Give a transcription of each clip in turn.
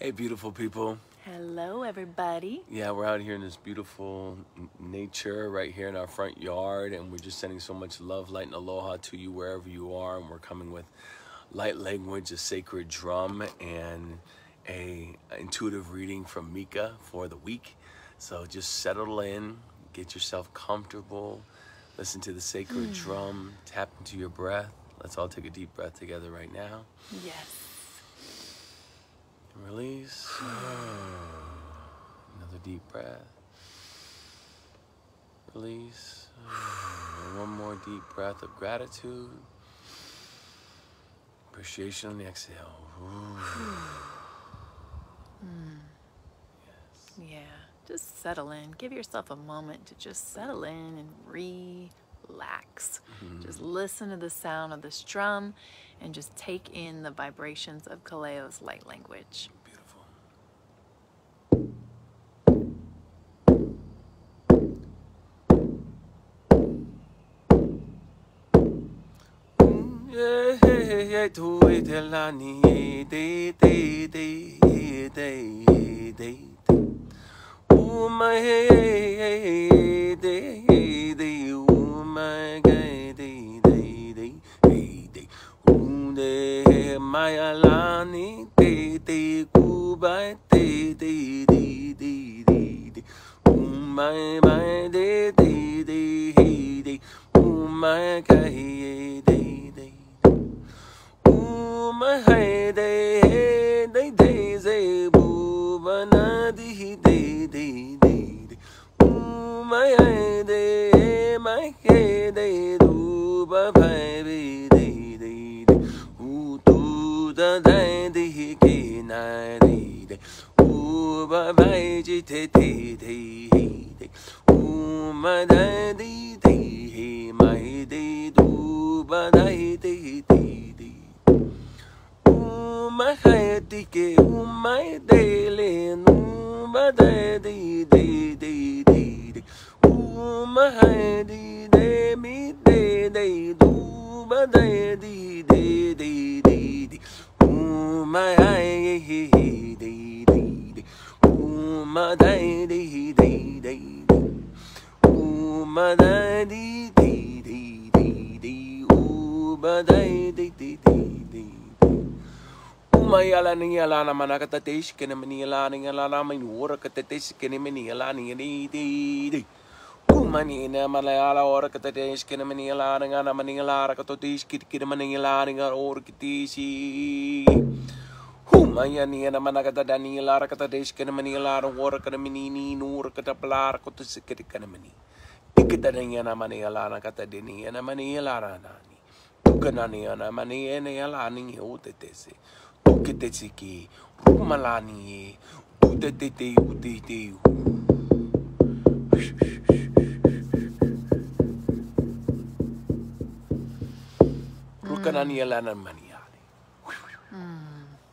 Hey, beautiful people. Hello, everybody. Yeah, we're out here in this beautiful nature right here in our front yard, and we're just sending so much love, light, and aloha to you wherever you are. And we're coming with light language, a sacred drum, and a intuitive reading from Meika for the week. So just settle in, get yourself comfortable, listen to the sacred drum, tap into your breath. Let's all take a deep breath together right now. Yes. Release. Another deep breath. Release. One more deep breath of gratitude. Appreciation on the exhale. Yes. Yeah, just settle in. Give yourself a moment to just settle in and relax. Just listen to the sound of this drum and just take in the vibrations of Kaleo's light language. Beautiful.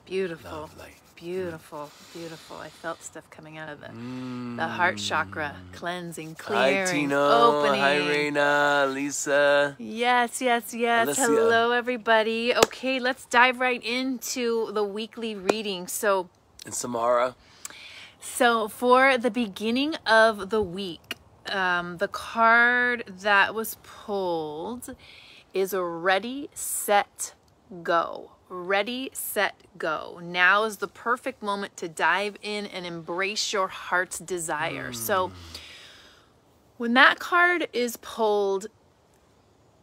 Beautiful. Beautiful, beautiful. I felt stuff coming out of the heart chakra, cleansing, clearing, Hi, Tino. opening. Hi, Reina, Lisa. Yes. Alicia. Hello, everybody. Okay, let's dive right into the weekly reading. And Samara. So for the beginning of the week, the card that was pulled is a ready, set, go. Ready, set, go. Now is the perfect moment to dive in and embrace your heart's desire. So when that card is pulled,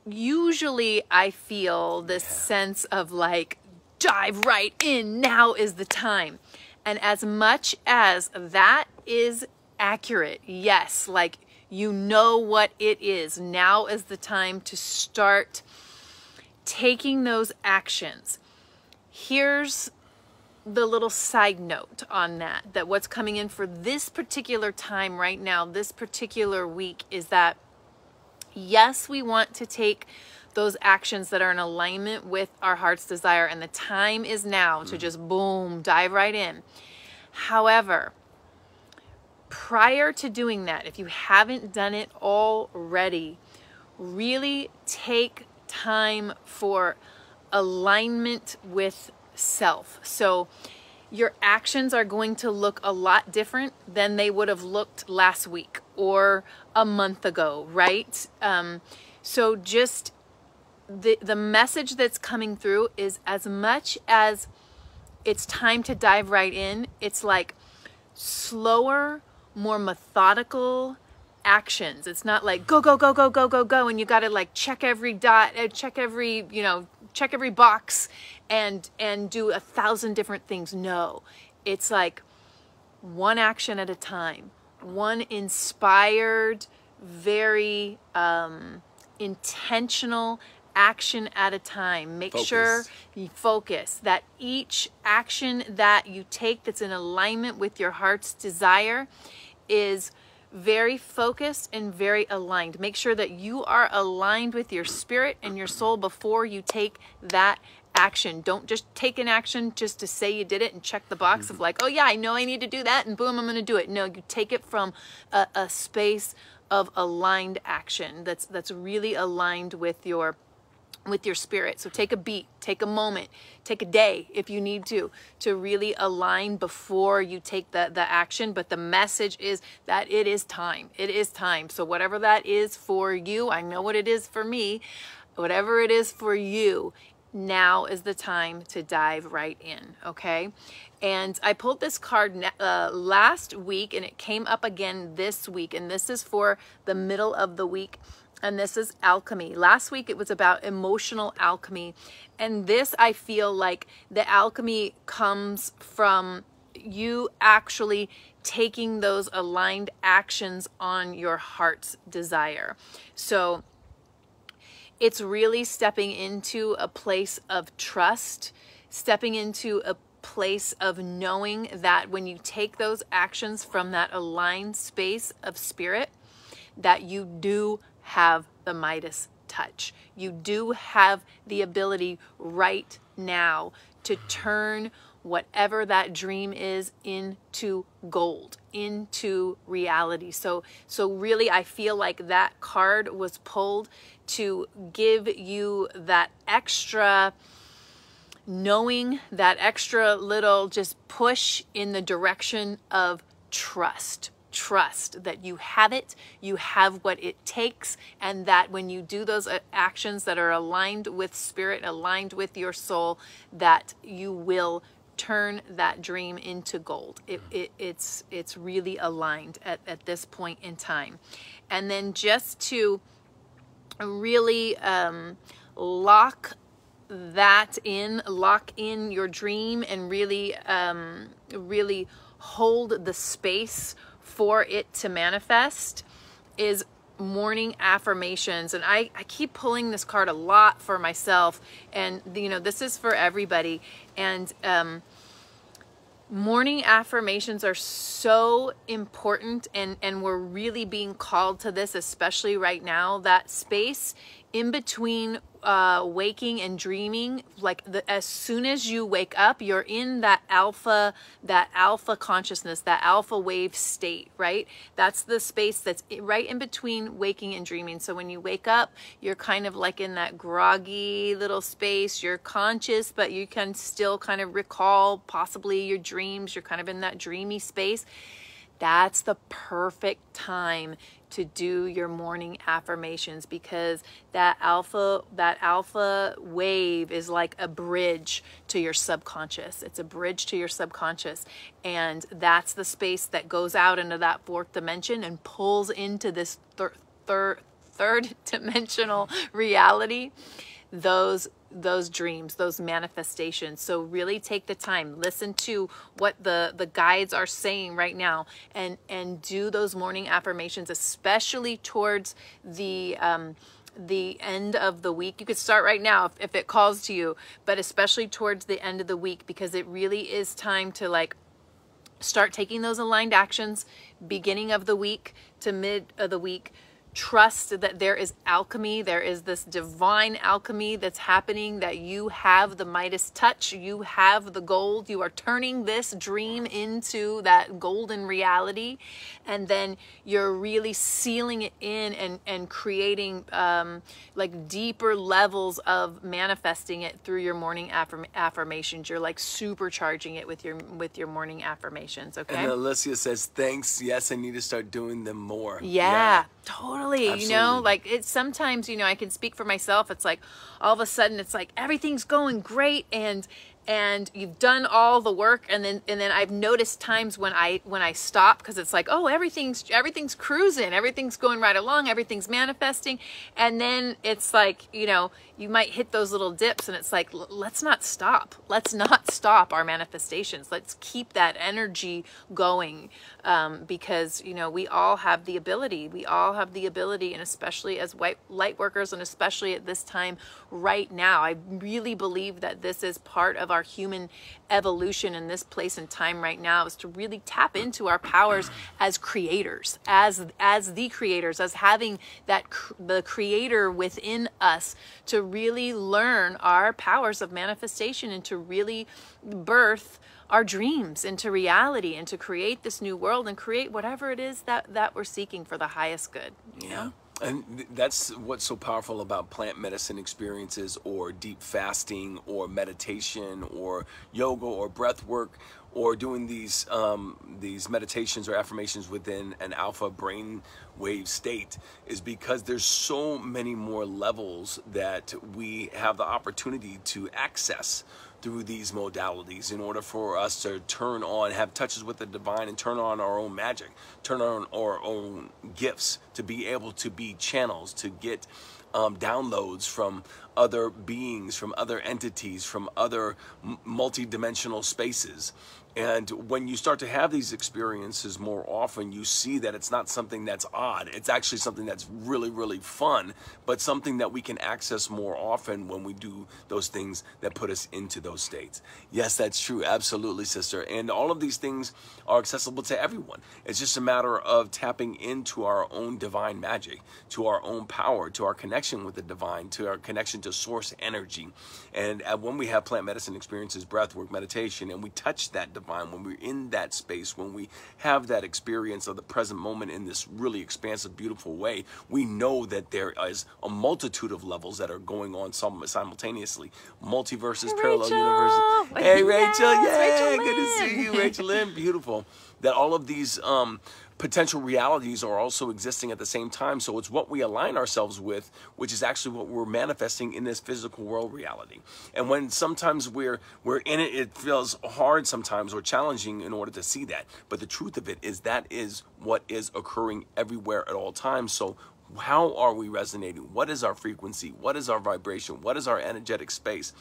usually I feel this sense of like, dive right in, now is the time. And as much as that is accurate, yes, like you know what it is, now is the time to start taking those actions. Here's the little side note on that what's coming in for this particular time right now, this particular week, is that yes, we want to take those actions that are in alignment with our heart's desire, and the time is now to just boom, dive right in. However, prior to doing that, if you haven't done it already, really take time for alignment with self. So your actions are going to look a lot different than they would have looked last week or a month ago, right? So just the message that's coming through is, as much as it's time to dive right in, it's like slower, more methodical actions. It's not like go, go, go, go, go, go, go, and you got to like check every dot, check every, check every box and do 1,000 different things. No, it's like one action at a time, one inspired, very intentional action at a time. Make sure you focus that each action that you take that's in alignment with your heart's desire is very focused and very aligned. Make sure that you are aligned with your spirit and your soul before you take that action. Don't just take an action just to say you did it and check the box of like, oh yeah, I know I need to do that, and boom, I'm going to do it. No, you take it from a space of aligned action that's really aligned with your spirit. So take a beat, take a moment, take a day if you need to really align before you take the action. But the message is that it is time. It is time. So whatever that is for you, I know what it is for me, whatever it is for you, now is the time to dive right in, okay? And I pulled this card last week, and it came up again this week, and this is for the middle of the week. And this is alchemy. Last week it was about emotional alchemy. And this, I feel like the alchemy comes from you actually taking those aligned actions on your heart's desire. So it's really stepping into a place of trust, stepping into a place of knowing that when you take those actions from that aligned space of spirit, that you do have the Midas touch. You do have the ability right now to turn whatever that dream is into gold, into reality. So really, I feel like that card was pulled to give you that extra knowing, that extra little just push in the direction of trust. Trust that you have it, you have what it takes, and that when you do those actions that are aligned with spirit, aligned with your soul, that you will turn that dream into gold. It's really aligned at this point in time. And then just to really lock in your dream and really hold the space for it to manifest, is morning affirmations. And I keep pulling this card a lot for myself, and this is for everybody. And morning affirmations are so important, and we're really being called to this, especially right now, that space in between waking and dreaming. Like as soon as you wake up, you're in that alpha consciousness, that alpha wave state, right? That's the space that's right in between waking and dreaming. So when you wake up, you're kind of like in that groggy little space. You're conscious, but you can still kind of recall possibly your dreams. You're kind of in that dreamy space. That's the perfect time to do your morning affirmations, because that alpha wave is like a bridge to your subconscious. It's a bridge to your subconscious, and that's the space that goes out into that fourth dimension and pulls into this third dimensional reality, those dreams, those manifestations. So really take the time, listen to what the guides are saying right now, and do those morning affirmations, especially towards the end of the week. You could start right now if it calls to you, but especially towards the end of the week, because it really is time to like start taking those aligned actions, beginning of the week to mid of the week, trust that there is alchemy. There is this divine alchemy that's happening, that you have the Midas touch, you have the gold, you are turning this dream into that golden reality, and then you're really sealing it in and creating like deeper levels of manifesting it through your morning affirmations. You're like supercharging it with your morning affirmations. Okay. And Alicia says, thanks. Yes, I need to start doing them more. Yeah. Totally. Absolutely. You know, like it's sometimes, you know, I can speak for myself. It's like all of a sudden it's like everything's going great and you've done all the work, and then I've noticed times when I stop, because it's like, oh, everything's cruising, everything's going right along, everything's manifesting, and then it's like, you know, you might hit those little dips, and it's like, let's not stop our manifestations. Let's keep that energy going, because, you know, we all have the ability, and especially as light workers, and especially at this time right now, I really believe that this is part of our human evolution in this place and time right now, is to really tap into our powers as creators, as the creators, as having the creator within us, to really learn our powers of manifestation and to really birth our dreams into reality, and to create this new world and create whatever it is that we're seeking for the highest good, you know? And that's what's so powerful about plant medicine experiences, or deep fasting, or meditation, or yoga, or breath work, or doing these meditations or affirmations within an alpha brain wave state, is because there's so many more levels that we have the opportunity to access through these modalities, in order for us to turn on, have touches with the divine, and turn on our own magic, turn on our own gifts, to be able to be channels, to get downloads from other beings, from other entities, from other multi-dimensional spaces. And when you start to have these experiences more often, you see that it's not something that's odd. It's actually something that's really, really fun, but something that we can access more often when we do those things that put us into those states. Yes, that's true. Absolutely, sister. And all of these things are accessible to everyone. It's just a matter of tapping into our own divine magic, to our own power, to our connection with the divine, to our connection to source energy. And when we have plant medicine experiences, breath work, meditation, and we touch that divine, when we're in that space, when we have that experience of the present moment in this really expansive, beautiful way, we know that there is a multitude of levels that are going on simultaneously. Multiverses, Hey, parallel Rachel. universes. Hey, Rachel. Yes, Yay, Rachel good to see Lynn. you, Rachel Lynn. Beautiful. That all of these potential realities are also existing at the same time. So it's what we align ourselves with, which is actually what we're manifesting in this physical world reality. And when sometimes we're in it, it feels hard sometimes, or challenging, in order to see that. But the truth of it is that is what is occurring everywhere at all times. So how are we resonating? What is our frequency? What is our vibration? What is our energetic space?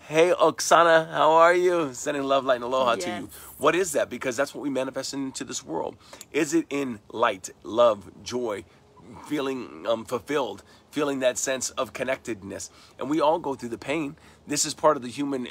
Hey, Oksana, how are you? Sending love, light, and aloha to you. What is that? Because that's what we manifest into this world. Is it in light, love, joy, feeling fulfilled, feeling that sense of connectedness? And we all go through the pain. This is part of the human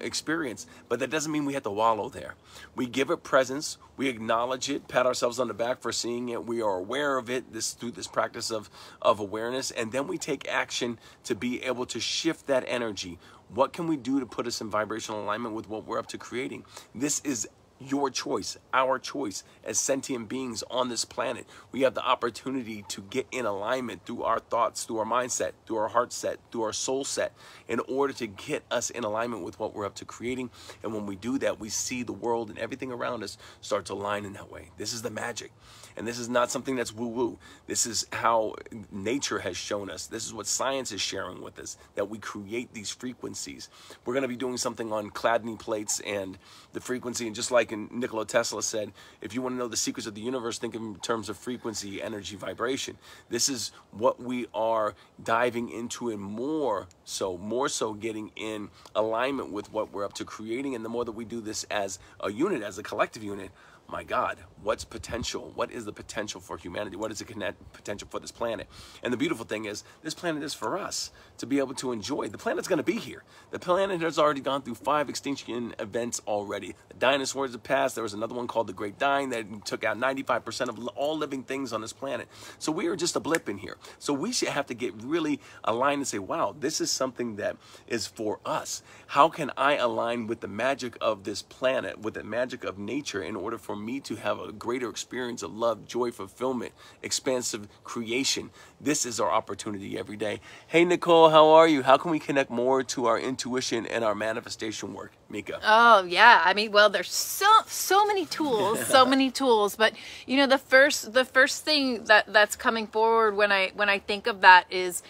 experience, but that doesn't mean we have to wallow there. We give it presence, we acknowledge it, pat ourselves on the back for seeing it, we are aware of it through this practice of awareness, and then we take action to be able to shift that energy. What can we do to put us in vibrational alignment with what we're up to creating? This is your choice, our choice as sentient beings on this planet. We have the opportunity to get in alignment through our thoughts, through our mindset, through our heart set, through our soul set, in order to get us in alignment with what we're up to creating. And when we do that, we see the world and everything around us start to align in that way. This is the magic. And this is not something that's woo-woo. This is how nature has shown us. This is what science is sharing with us, that we create these frequencies. We're going to be doing something on Chladni plates and the frequency. And just like Nikola Tesla said, if you want to know the secrets of the universe, think in terms of frequency, energy, vibration. This is what we are diving into, and more so getting in alignment with what we're up to creating. And the more that we do this as a unit, as a collective unit, my God, what's potential? What is the potential for humanity? What is the potential for this planet? And the beautiful thing is, this planet is for us to be able to enjoy. The planet's going to be here. The planet has already gone through 5 extinction events already. The dinosaurs have passed. There was another one called the Great Dying that took out 95% of all living things on this planet. So we are just a blip in here. So we should have to get really aligned and say, wow, this is something that is for us. How can I align with the magic of this planet, with the magic of nature, in order for me to have a greater experience of love, joy, fulfillment, expansive creation? This is our opportunity every day. Hey, Nicole, how are you? How can we connect more to our intuition and our manifestation work, Meika? Oh yeah, I mean, well, there's so many tools, so many tools. But you know, the first thing that's coming forward when I think of that is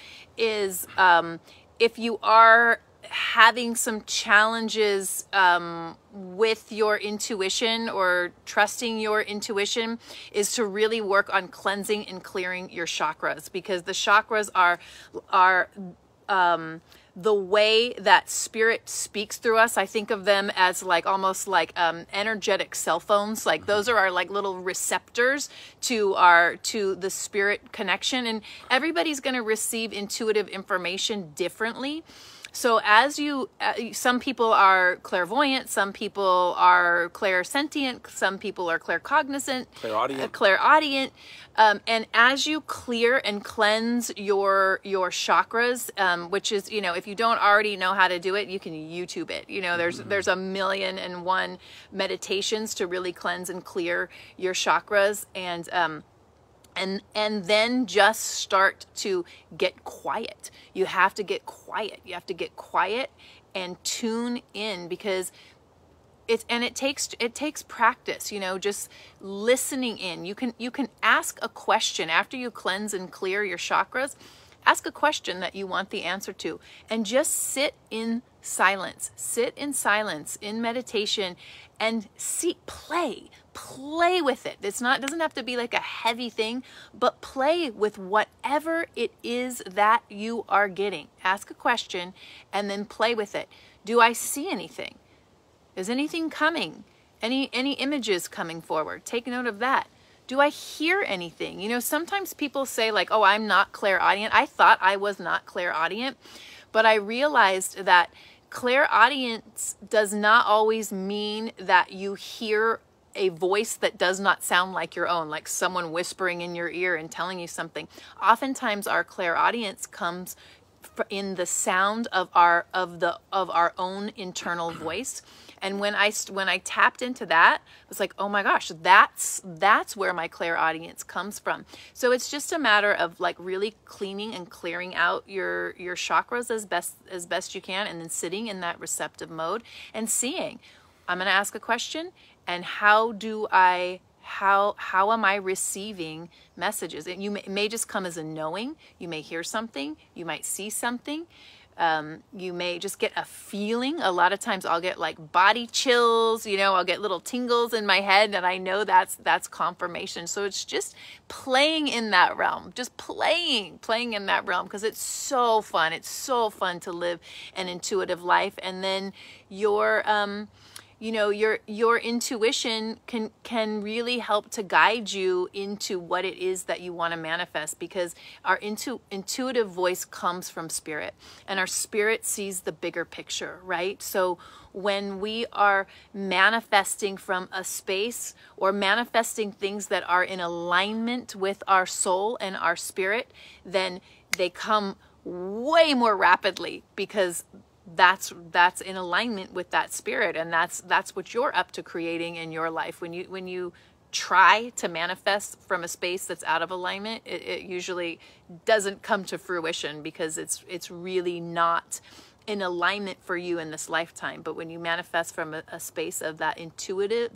if you are having some challenges with your intuition or trusting your intuition, is to really work on cleansing and clearing your chakras, because the chakras are the way that spirit speaks through us. I think of them as like almost like energetic cell phones. Like those are our like little receptors to the spirit connection, and everybody's going to receive intuitive information differently. So as some people are clairvoyant, some people are clairsentient, some people are claircognizant, clairaudient. And as you clear and cleanse your chakras, which is, you know, if you don't already know how to do it, you can YouTube it. You know, there's 1,000,001 meditations to really cleanse and clear your chakras, and then just start to get quiet. You have to get quiet. You have to get quiet and tune in, because it takes practice, you know, just listening in. You can ask a question after you cleanse and clear your chakras. Ask a question that you want the answer to, and just sit in silence. Sit in silence in meditation and play with it. It doesn't have to be like a heavy thing, but play with whatever it is that you are getting. Ask a question and then play with it. Do I see anything? Is anything coming? Any images coming forward? Take note of that. Do I hear anything? You know, sometimes people say like, oh, I'm not clairaudient. I thought I was not clairaudient, but I realized that clairaudience does not always mean that you hear a voice that does not sound like your own, like someone whispering in your ear and telling you something. Oftentimes our clairaudience comes in the sound of our own internal voice. And when I tapped into that, I was like, oh my gosh, that's where my clairaudience comes from. So it's just a matter of like really cleaning and clearing out your chakras as best you can, and then sitting in that receptive mode and seeing, I'm going to ask a question, and how am I receiving messages? And it may just come as a knowing. You may hear something, you might see something. You may just get a feeling. A lot of times I'll get like body chills, you know, I'll get little tingles in my head, and I know that's confirmation. So it's just playing in that realm, just playing in that realm, because it's so fun. It's so fun to live an intuitive life. And then your intuition can really help to guide you into what it is that you want to manifest, because our intuitive voice comes from spirit, and our spirit sees the bigger picture, right? So when we are manifesting from a space, or manifesting things that are in alignment with our soul and our spirit, then they come way more rapidly, because that's in alignment with that spirit, and that's what you're up to creating in your life. When you try to manifest from a space that's out of alignment, it usually doesn't come to fruition, because it's really not in alignment for you in this lifetime. But when you manifest from a space of that intuitive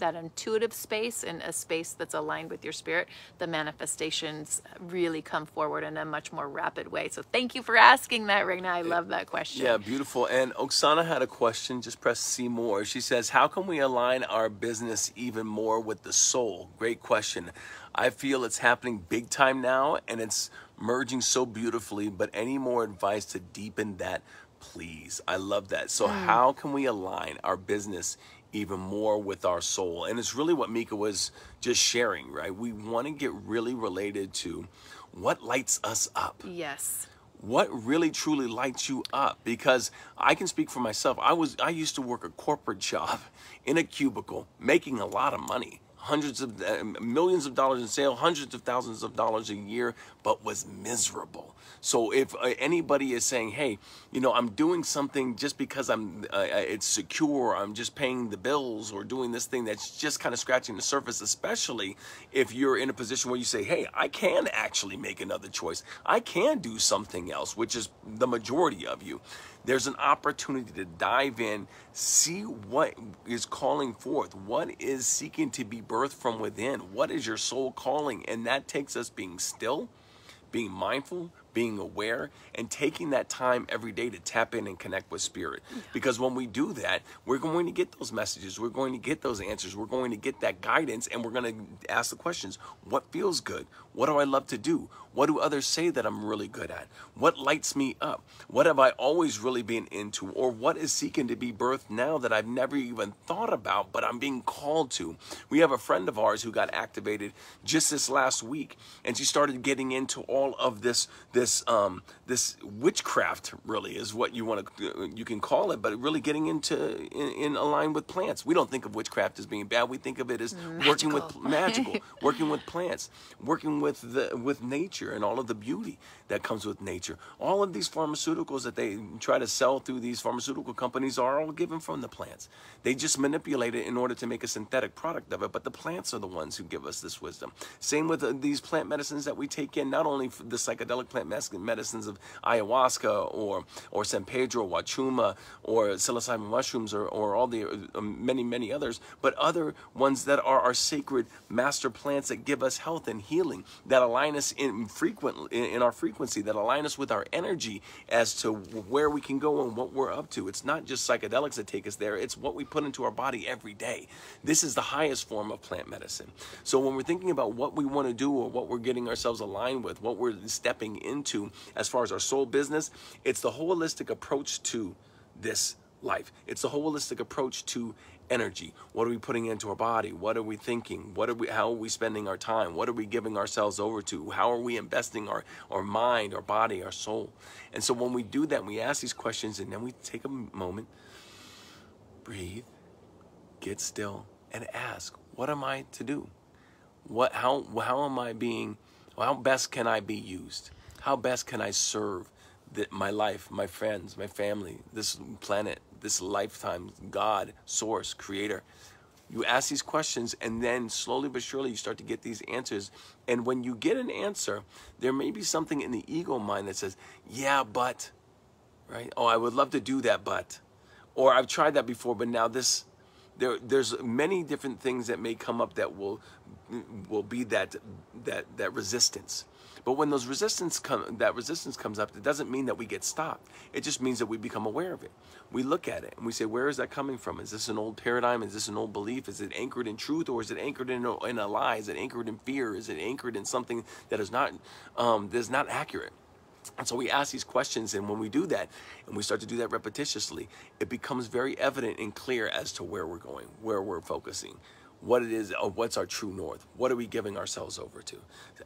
space, and a space that's aligned with your spirit, the manifestations really come forward in a much more rapid way. So thank you for asking that, Regna. I love that question. Yeah, beautiful. And Oksana had a question. Just press see more. She says, how can we align our business even more with the soul? Great question. I feel it's happening big time now, and it's merging so beautifully, but any more advice to deepen that, please? I love that. So how can we align our business even more with our soul? And it's really what Meika was just sharing, right? We want to get really related to what lights us up. Yes. What really truly lights you up? Because I can speak for myself. I used to work a corporate job in a cubicle, making a lot of money, hundreds of millions of dollars in sales, hundreds of thousands of dollars a year, but was miserable. So if anybody is saying, hey, you know, I'm doing something just because it's secure, I'm just paying the bills or doing this thing that's just kind of scratching the surface, especially if you're in a position where you say, hey, I can actually make another choice. I can do something else, which is the majority of you. There's an opportunity to dive in, see what is calling forth, what is seeking to be birthed from within, what is your soul calling, and that takes us being still, being mindful, being aware, and taking that time every day to tap in and connect with spirit. Because when we do that, we're going to get those messages, we're going to get those answers, we're going to get that guidance, and we're going to ask the questions, what feels good? What do I love to do? What do others say that I'm really good at? What lights me up? What have I always really been into? Or what is seeking to be birthed now that I've never even thought about, but I'm being called to? We have a friend of ours who got activated just this last week, and she started getting into all of this witchcraft, really is what you can call it, but really getting into in align with plants. We don't think of witchcraft as being bad. We think of it as working with magical, working with plants, working with nature and all of the beauty that comes with nature. All of these pharmaceuticals that they try to sell through these pharmaceutical companies are all given from the plants. They just manipulate it in order to make a synthetic product of it, but the plants are the ones who give us this wisdom. Same with these plant medicines that we take in, not only the psychedelic plant medicines of ayahuasca or San Pedro, Wachuma, or psilocybin mushrooms, or all the many others, but other ones that are our sacred master plants that give us health and healing, that align us in our frequency, that align us with our energy as to where we can go and what we're up to. It's not just psychedelics that take us there, it's what we put into our body every day. This is the highest form of plant medicine. So when we're thinking about what we want to do or what we're getting ourselves aligned with, what we're stepping into as far as our soul business, it's the holistic approach to this life. It's the holistic approach to energy. What are we putting into our body? What are we thinking? How are we spending our time? What are we giving ourselves over to? How are we investing our mind, our body, our soul? And so when we do that, we ask these questions, and then we take a moment, breathe, get still, and ask, what am I to do? How best can I be used? How best can I serve my life, my friends, my family, this planet, this lifetime, God, source, creator? You ask these questions, and then slowly but surely you start to get these answers. And when you get an answer, there may be something in the ego mind that says, yeah, but, right? Oh, I would love to do that, but. Or I've tried that before, but now this. There's many different things that may come up that will be that resistance. But when that resistance comes up, it doesn't mean that we get stopped. It just means that we become aware of it. We look at it and we say, where is that coming from? Is this an old paradigm? Is this an old belief? Is it anchored in truth, or is it anchored in a lie? Is it anchored in fear? Is it anchored in something that is not accurate? And so we ask these questions, and when we do that, and we start to do that repetitiously, it becomes very evident and clear as to where we're going, where we're focusing, what it is, what's our true north, what are we giving ourselves over to,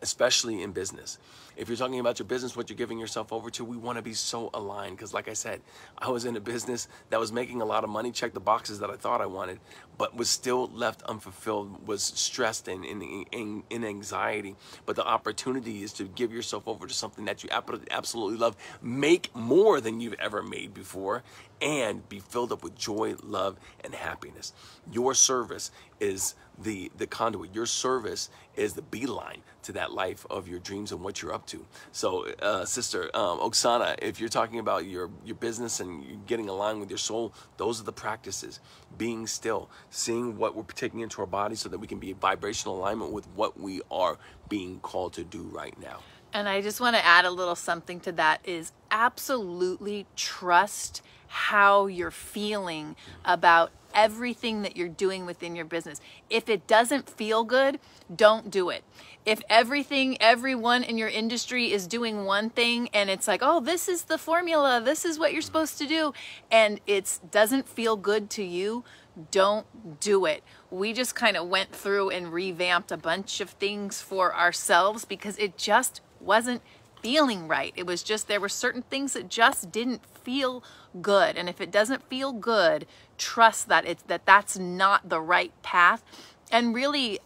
especially in business. If you're talking about your business, what you're giving yourself over to, we want to be so aligned, because like I said, I was in a business that was making a lot of money, checked the boxes that I thought I wanted, but was still left unfulfilled, was stressed and in anxiety. But the opportunity is to give yourself over to something that you absolutely love, make more than you've ever made before, and be filled up with joy, love, and happiness. Your service is the conduit. Your service is the beeline to that life of your dreams and what you're up to. So, Sister Oksana, if you're talking about your business and you're getting aligned with your soul, those are the practices. Being still, seeing what we're taking into our body so that we can be in vibrational alignment with what we are being called to do right now. And I just want to add a little something to that, is absolutely trust how you're feeling about everything that you're doing within your business. If it doesn't feel good, don't do it. If everyone in your industry is doing one thing and it's like, oh, this is the formula, this is what you're supposed to do, and it doesn't feel good to you, don't do it. We just kind of went through and revamped a bunch of things for ourselves because it just wasn't feeling right. It was just, there were certain things that just didn't feel good. And if it doesn't feel good, trust that that's not the right path. And really,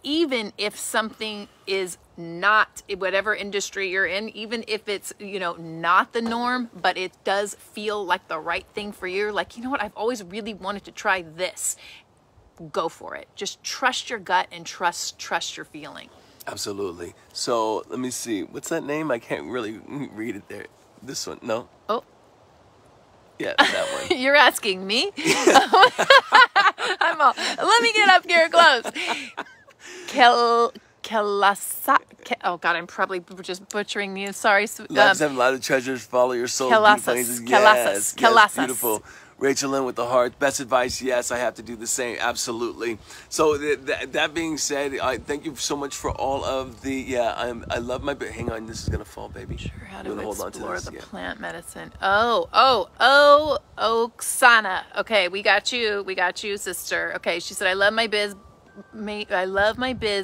even if something is not, whatever industry you're in, even if it's, you know, not the norm, but it does feel like the right thing for you, like, you know what, I've always really wanted to try this, go for it. Just trust your gut and trust your feeling. Absolutely. So let me see. What's that name? I can't really read it there. This one. No. Oh. Yeah, that one. You're asking me? I'm all, let me get up here close. Kelasa. Oh God, I'm probably just butchering the. Sorry. Lives have a lot of treasures. Follow your soul. Kelasas. Yes, Kelasas. Beautiful. Rachel Lynn with the heart. Best advice. Yes, I have to do the same. Absolutely. So that being said, I thank you so much for all of the. Yeah, I love my. Hang on, this is gonna fall, baby. Sure. How to explore the plant medicine. Oksana. Okay, we got you, sister. Okay, she said, I love my biz,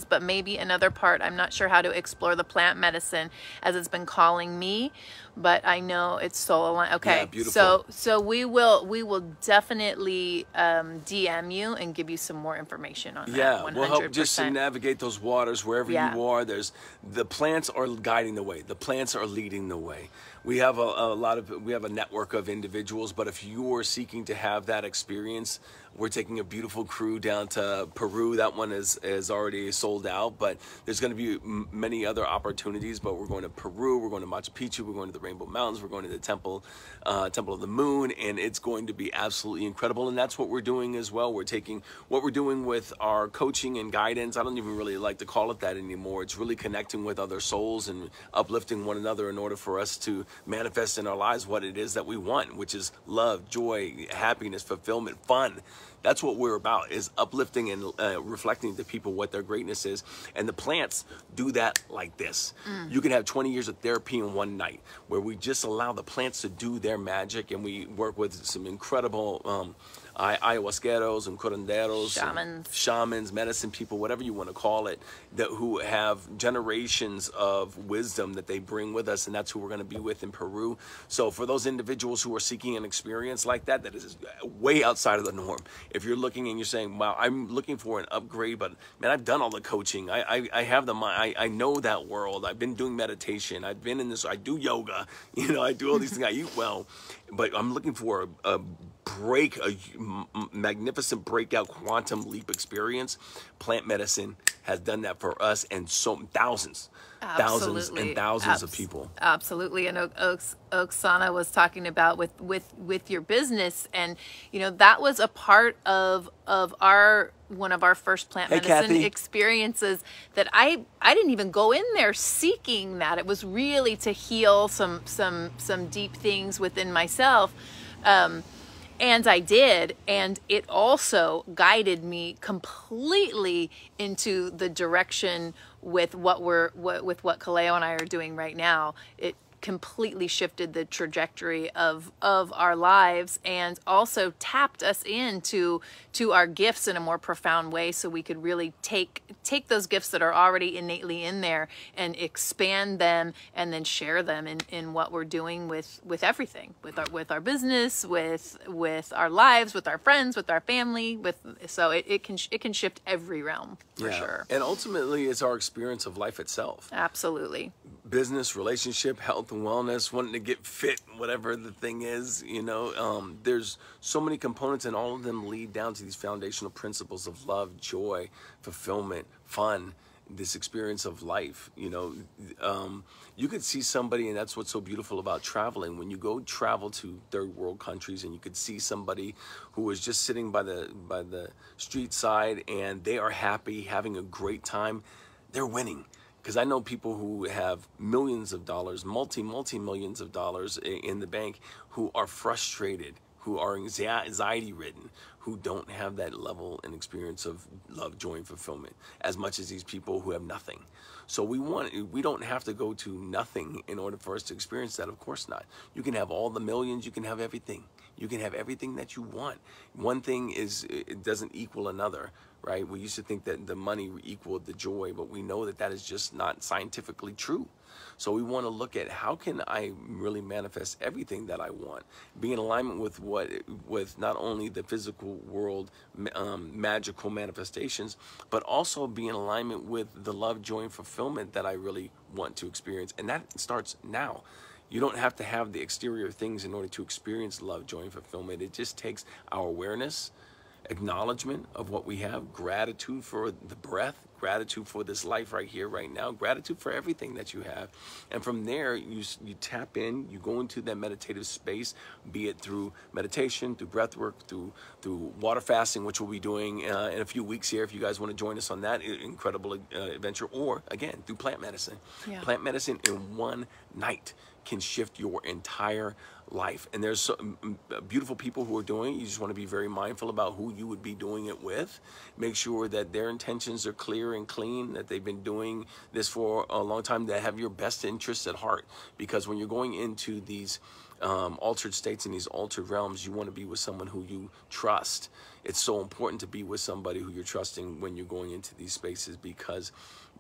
but maybe another part. I'm not sure how to explore the plant medicine as it's been calling me, but I know it's soul aligned. Okay, yeah, beautiful. So we will definitely DM you and give you some more information on that. Yeah, 100%. we'll help just to navigate those waters wherever you are. The plants are guiding the way. The plants are leading the way. We have a network of individuals, but if you are seeking to have that experience, we're taking a beautiful crew down to Peru. That one is already sold out, but there's going to be many other opportunities. But we're going to Peru, we're going to Machu Picchu, we're going to the Rainbow Mountains, we're going to the Temple of the Moon, and it's going to be absolutely incredible. And that's what we're doing as well. We're taking what we're doing with our coaching and guidance. I don't even really like to call it that anymore. It's really connecting with other souls and uplifting one another in order for us to manifest in our lives what it is that we want, which is love, joy, happiness, fulfillment, fun. That's what we're about, is uplifting and reflecting to people what their greatness is. And the plants do that like this. You can have 20 years of therapy in one night, where we just allow the plants to do their magic, and we work with some incredible ayahuasqueros and curanderos, shamans, medicine people, whatever you want to call it, who have generations of wisdom that they bring with us, and that's who we're going to be with in Peru. So for those individuals who are seeking an experience like that is way outside of the norm. If you're looking and you're saying, wow, I'm looking for an upgrade, but man, I've done all the coaching. I have the mind. I know that world. I've been doing meditation. I've been in this. I do yoga. You know, I do all these things. I eat well, but I'm looking for a magnificent breakout quantum leap experience. Plant medicine has done that for us and thousands and thousands of people. Absolutely. And Oksana was talking about with your business, and you know, that was a part of one of our first plant medicine experiences that I didn't even go in there seeking that. It was really to heal some deep things within myself. And I did, and it also guided me completely into the direction with what Kaleo and I are doing right now. It completely shifted the trajectory of our lives, and also tapped us into our gifts in a more profound way, so we could really take those gifts that are already innately in there and expand them, and then share them in what we're doing with everything, with our business, with our lives, with our friends, with our family, so it can shift every realm for sure. And ultimately, it's our experience of life itself. Absolutely. Business, relationship, health and wellness, wanting to get fit, whatever the thing is, you know, there's so many components, and all of them lead down to these foundational principles of love, joy, fulfillment, fun, this experience of life. You know, you could see somebody, and that's what's so beautiful about traveling. When you go travel to third world countries, and you could see somebody who is just sitting by the street side, and they are happy, having a great time, they're winning. Because I know people who have millions of dollars, multi-millions of dollars in the bank, who are frustrated who are anxiety ridden, who don't have that level and experience of love, joy, and fulfillment as much as these people who have nothing. So we don't have to go to nothing in order for us to experience that. Of course not. You can have all the millions, you can have everything. You can have everything that you want. One thing it doesn't equal another, right? We used to think that the money equaled the joy, but we know that that is just not scientifically true. So we want to look at how can I really manifest everything that I want, be in alignment with not only the physical world, magical manifestations, but also be in alignment with the love, joy, and fulfillment that I really want to experience. And that starts now. You don't have to have the exterior things in order to experience love, joy, and fulfillment. It just takes our awareness, acknowledgement of what we have, gratitude for the breath, gratitude for this life right here, right now, gratitude for everything that you have. And from there, you tap in, you go into that meditative space, be it through meditation, through breath work, through water fasting, which we'll be doing in a few weeks here if you guys want to join us on that incredible adventure, or again, through plant medicine. Yeah. Plant medicine in one night can shift your entire life. And there's so beautiful people who are doing it. You just want to be very mindful about who you would be doing it with. Make sure that their intentions are clear and clean, that they've been doing this for a long time, that have your best interests at heart. Because when you're going into these altered states and these altered realms, you want to be with someone who you trust. It's so important to be with somebody who you're trusting when you're going into these spaces, because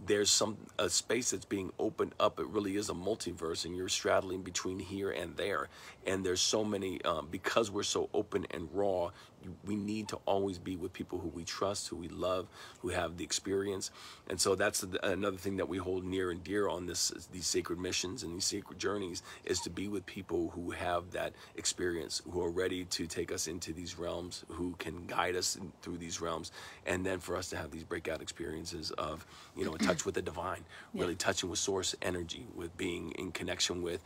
there's a space that's being opened up. It really is a multiverse, and you're straddling between here and there. And there's so many, because we're so open and raw, we need to always be with people who we trust, who we love, who have the experience. And so that's another thing that we hold near and dear on these sacred missions and these sacred journeys, is to be with people who have that experience, who are ready to take us into these realms, who can guide us through these realms, and then for us to have these breakout experiences of, touch with the divine, really touching with source energy, with being in connection with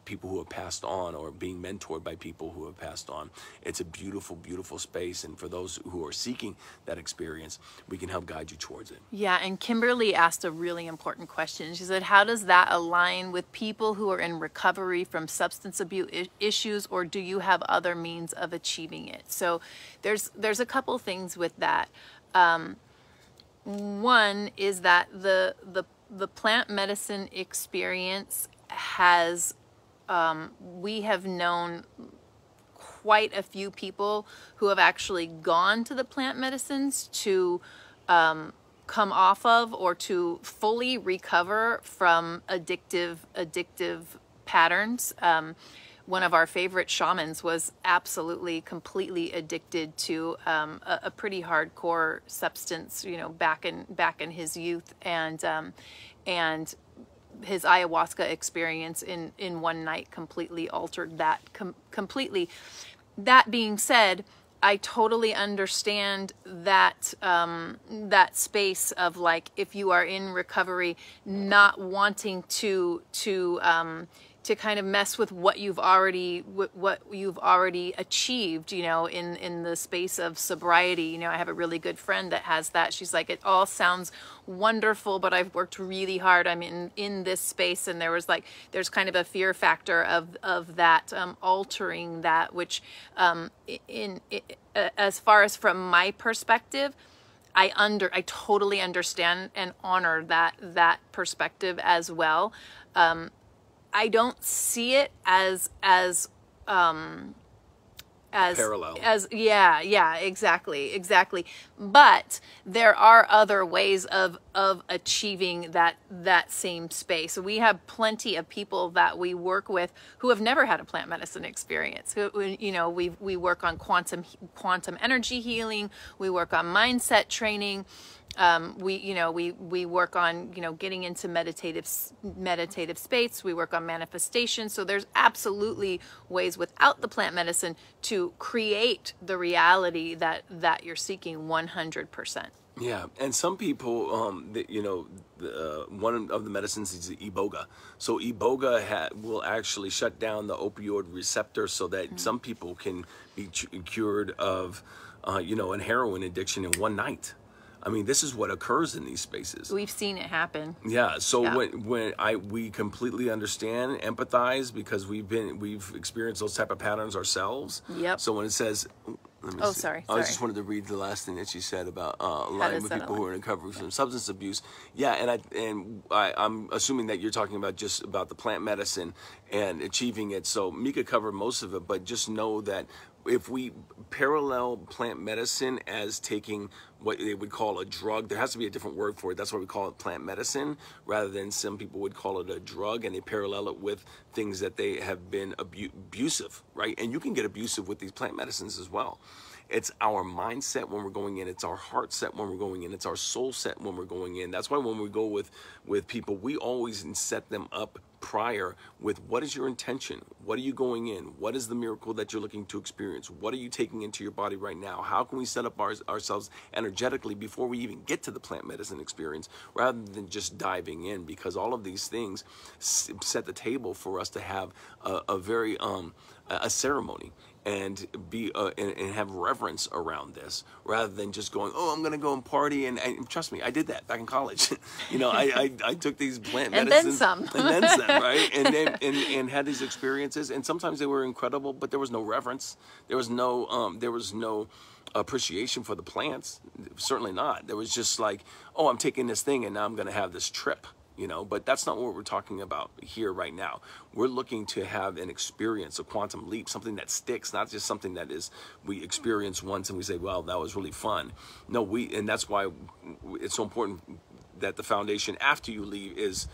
people who have passed on, or being mentored by people who have passed on. It's a beautiful, beautiful space. And for those who are seeking that experience, we can help guide you towards it. Yeah. And Kimberly asked a really important question. She said, how does that align with people who are in recovery from substance abuse issues, or do you have other means of achieving it? So there's a couple things with that. One is that the plant medicine experience has, we have known quite a few people who have actually gone to the plant medicines to come off of, or to fully recover from addictive patterns. One of our favorite shamans was absolutely, completely addicted to a pretty hardcore substance, back in his youth, and his ayahuasca experience in one night completely altered that completely. That being said, I totally understand that that space of, like, if you are in recovery, not wanting to kind of mess with what you've already achieved, in the space of sobriety. I have a really good friend that has that. She's like, it all sounds wonderful, but I've worked really hard. I'm in this space, and there's kind of a fear factor of that altering that, which as far as from my perspective, I totally understand and honor that perspective as well. I don't see it as parallel. Exactly. But there are other ways of achieving that same space. We have plenty of people that we work with who have never had a plant medicine experience. We work on quantum energy healing. We work on mindset training. We work on, getting into meditative space. We work on manifestation. So there's absolutely ways without the plant medicine to create the reality that you're seeking 100%. Yeah, and some people, one of the medicines is iboga. So iboga will actually shut down the opioid receptor, so that some people can be cured of, an heroin addiction in one night. I mean, this is what occurs in these spaces. We've seen it happen. Yeah. So Yeah. we completely understand, empathize, because we've experienced those type of patterns ourselves. Yep. So when it says, let me Oh, see. sorry. I just wanted to read the last thing that she said about aligning with set people who align? are in recovery from substance abuse. Yeah, and I'm assuming that you're talking about just about the plant medicine and achieving it. So Meika covered most of it, but just know that if we parallel plant medicine as taking what they would call a drug, there has to be a different word for it. That's why we call it plant medicine, rather than some people would call it a drug, and they parallel it with things that they have been abusive, right? And you can get abusive with these plant medicines as well. It's our mindset when we're going in. It's our heart set when we're going in. It's our soul set when we're going in. That's why when we go with people, we always set them up prior with, what is your intention? What are you going in? What is the miracle that you're looking to experience? What are you taking into your body right now? How can we set up ourselves energetically before we even get to the plant medicine experience, rather than just diving in? Because all of these things set the table for us to have a very a ceremony and be and have reverence around this, rather than just going, oh, I'm gonna go and party. And trust me, I did that back in college. You know, I took these plant medicines and then some, right? And had these experiences, and sometimes they were incredible, but there was no reverence. There was no appreciation for the plants. Certainly not. There was just like, oh, I'm taking this thing and now I'm gonna have this trip. You know, but that's not what we're talking about here right now. We're looking to have an experience, a quantum leap, something that sticks, not just something that is we experience once and we say, well, that was really fun. No, and that's why it's so important that the foundation after you leave is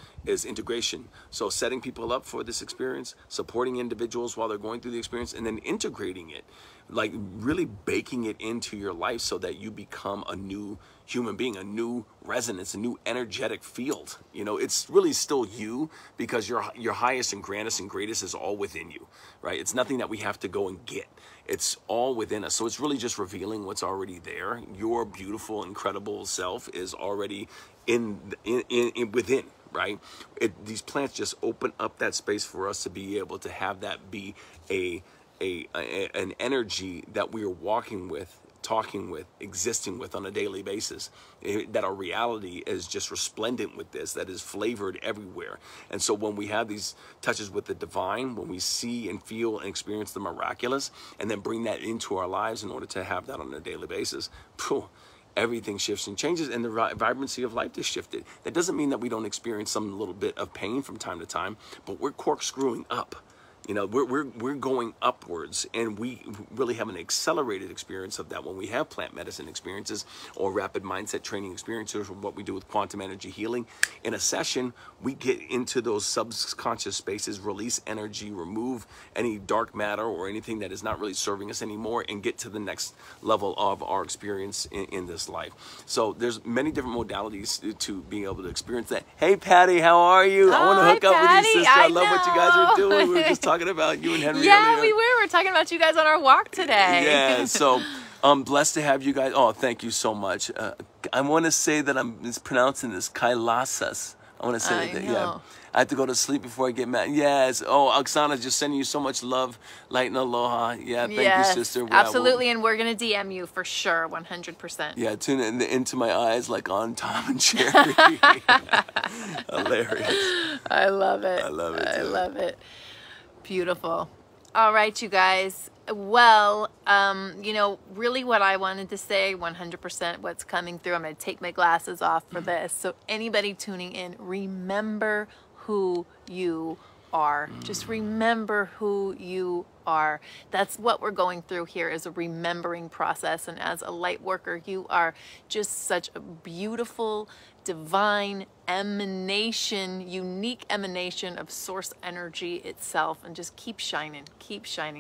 integration. So setting people up for this experience, supporting individuals while they're going through the experience, and then integrating it, like really baking it into your life so that you become a new human being, a new resonance, a new energetic field. You know, it's really still you, because your highest and grandest and greatest is all within you, right? It's nothing that we have to go and get. It's all within us. So it's really just revealing what's already there. Your beautiful, incredible self is already within, right? These plants just open up that space for us to be able to have that be an energy that we are walking with, talking with, existing with on a daily basis, that our reality is just resplendent with this, that is flavored everywhere. And so when we have these touches with the divine, when we see and feel and experience the miraculous, and then bring that into our lives in order to have that on a daily basis, everything shifts and changes, and the vibrancy of life is shifted. That doesn't mean that we don't experience some little bit of pain from time to time, but we're corkscrewing up. You know, we're going upwards, and we really have an accelerated experience of that when we have plant medicine experiences or rapid mindset training experiences, or what we do with quantum energy healing. In a session, we get into those subconscious spaces, release energy, remove any dark matter or anything that is not really serving us anymore, and get to the next level of our experience in this life. So there's many different modalities to being able to experience that. Hey, Patty, how are you? I want to hook up with you, sister. I love what you guys are doing. We were just talking about you and Henry Yeah, earlier. we were. We're talking about you guys on our walk today. Yeah, so I'm blessed to have you guys. Oh, thank you so much. I want to say that I'm mispronouncing this, Kailasas. I want to say that. Yeah, I have to go to sleep before I get mad. Yes. Oh, Oksana, just sending you so much love, light, and aloha. Yeah, thank you, sister. Absolutely, and we're going to DM you for sure, 100%. Yeah, tune into my eyes like on Tom and Jerry. Hilarious. I love it. I love it, I too. love it. Beautiful. All right, you guys. Well, you know, really what I wanted to say, 100% what's coming through. I'm going to take my glasses off for this. So anybody tuning in, remember who you are. Just remember who you are. That's what we're going through here, is a remembering process. And as a light worker, you are just such a beautiful, divine emanation, unique emanation of source energy itself. And just keep shining,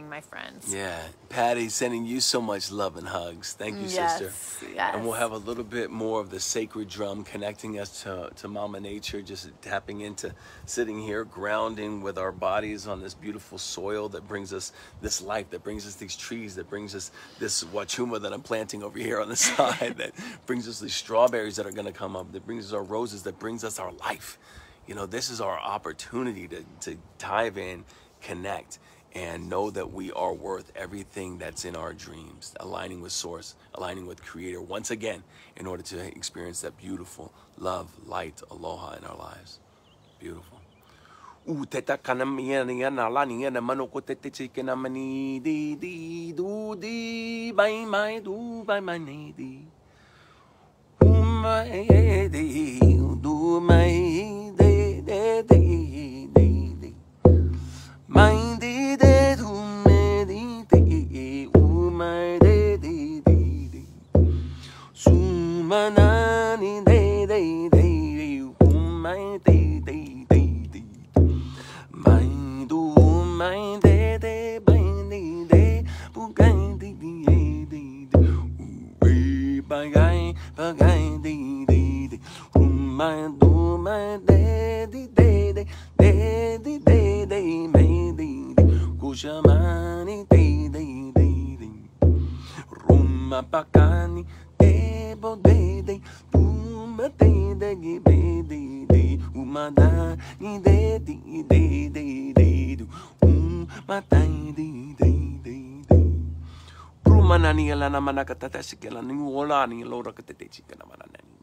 my friends. Yeah, Patty, sending you so much love and hugs. Thank you, sister. Yes. And we'll have a little bit more of the sacred drum connecting us to Mama Nature, just tapping into sitting here, grounding with our bodies on this beautiful soil that brings us this life, that brings us these trees, that brings us this wachuma that I'm planting over here on the side, that brings us these strawberries that are going to come up, that brings us our roses, that brings us our life. You know, this is our opportunity to dive in, connect, and know that we are worth everything that's in our dreams, aligning with source, aligning with creator once again, in order to experience that beautiful love, light, aloha in our lives. Beautiful. Teta kana mia ni na la ni na mano ko te chike na mani di do di by my do by my di my di do my di my di do me di my di sumana ni di my di my do my de by de bugai di bagai di my do my de me di kushamani de rumma pakani de de puma de umada ni de matai de Prumanani la manaka tasikela ni ola ni lora katetechika na manani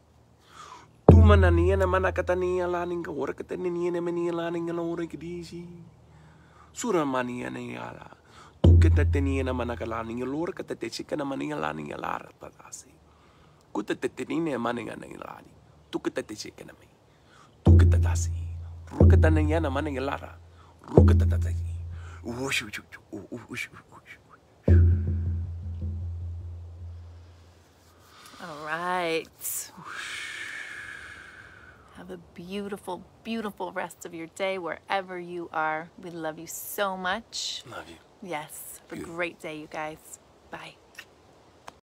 Tumanani na manakatani la ninga ora kateni ne meni la ninga lora kidisi Suramani ne ala Tuketateni na manakala ninga lora katetechika na mani la ninga lara patasi Kuteteni ne maninga ne lani Tuketatechika na me Tuketatasi Rukatani na maninga lara Rukatatati All right. Have a beautiful, beautiful rest of your day wherever you are. We love you so much. Love you. Yes. Have a great day, you guys. Bye.